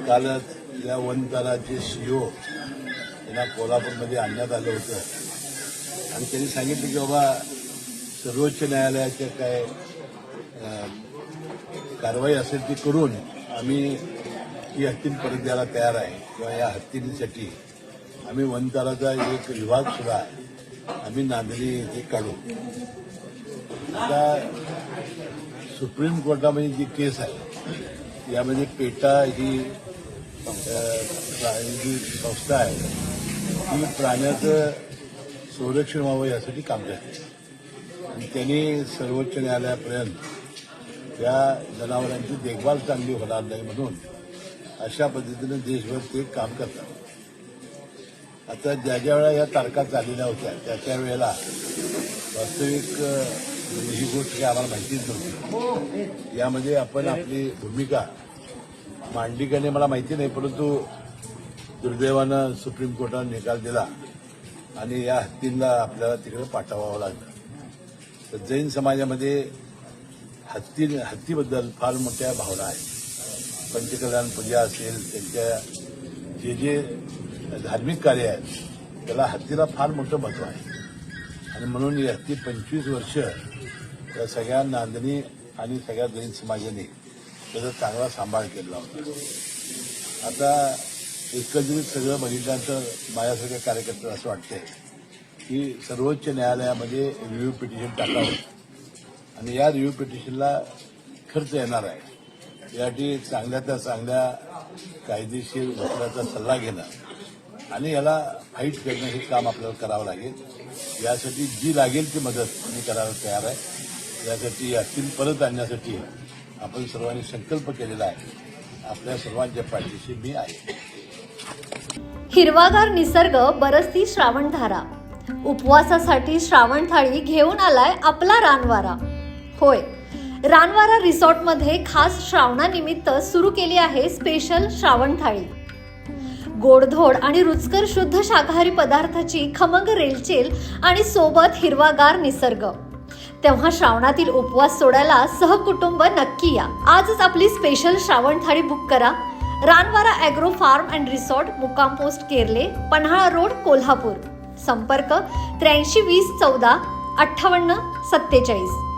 कालच या वनताराचे CEO यांना कोल्हापूरमध्ये आणण्यात आलं होतं आणि त्यांनी सांगितलं की बाबा सर्वोच्च न्यायालयाच्या काय कारवाई असेल ती करून आम्ही ही हत्ती परत द्यायला तयार आहे किंवा या हत्तीसाठी आम्ही वनताराचा एक विभाग सुद्धा आम्ही नांदणी इथे काढू. आता सुप्रीम कोर्टामध्ये जी केस आहे यामध्ये पेटा ही जी संस्था आहे ती प्राण्याचं संरक्षण व्हावं यासाठी काम करते आणि त्यांनी सर्वोच्च न्यायालयापर्यंत या जनावरांची देखभाल चांगली होणार नाही म्हणून अशा पद्धतीनं देशभर ते काम करतात. आता ज्या ज्या वेळा या तारखा चाललेल्या होत्या त्या त्या वेळेला वास्तविक ही गोष्ट काही आम्हाला माहितीच नव्हती. यामध्ये आपण आपली भूमिका मांडली का नाही मला माहिती नाही, परंतु दुर्दैवानं सुप्रीम कोर्टाने निकाल दिला आणि या हत्तींना आपल्याला तिकडे पाठवावं लागलं. तर जैन समाजामध्ये हत्तीबद्दल फार मोठ्या भावना आहेत. पंचकल्याण पूजा असेल, त्यांच्या जे जे धार्मिक कार्य आहेत त्याला हत्तीला फार मोठं महत्व आहे आणि म्हणून ही हत्ती 25 वर्ष या सगळ्या नांदणी आणि सगळ्या जैन समाजाने त्याचा चांगला सांभाळ केला होता. आता एकत्रित सगळं बघितल्यानंतर माझ्यासारख्या कार्यकर्त्याला असं वाटतंय की सर्वोच्च न्यायालयामध्ये रिव्ह्यू पिटिशन टाकावं आणि या रिव्ह्यू पिटिशनला खर्च येणार आहे. यासाठी चांगल्या त्या चांगल्या कायदेशीर वकिलाचा सल्ला घेणं आणि याला फाईट करणं हे काम आपल्याला करावं लागेल. यासाठी जी लागेल ती मदत मी करायला तयार आहे. यासाठी हत्ती परत आणण्यासाठी आपण सर्वांनी संकल्प केलेला आहे. आपल्या सर्वांच्या पाठीशी मी आहे. हिरवागार निसर्ग बरसती श्रावणधारा, उपवासासाठी श्रावण थाळी घेऊन आलाय आपला रानवारा. होय, रानवारा रिसॉर्टमध्ये खास श्रावणानिमित्त सुरू केली आहे स्पेशल श्रावण थाळी. गोडधोड आणि रुचकर शुद्ध शाकाहारी पदार्थाची खमंग रेलचेल आणि सोबत हिरवागार निसर्ग. तेव्हा श्रावणातील उपवास सोडायला सहकुटुंब नक्की या. आजच आपली स्पेशल श्रावण थाळी बुक करा. Ranwara agro form and resort, मुक्काम पोस्ट केरले, पन्हाळा रोड, कोल्हापूर. संपर्क 83 20 14 58 47.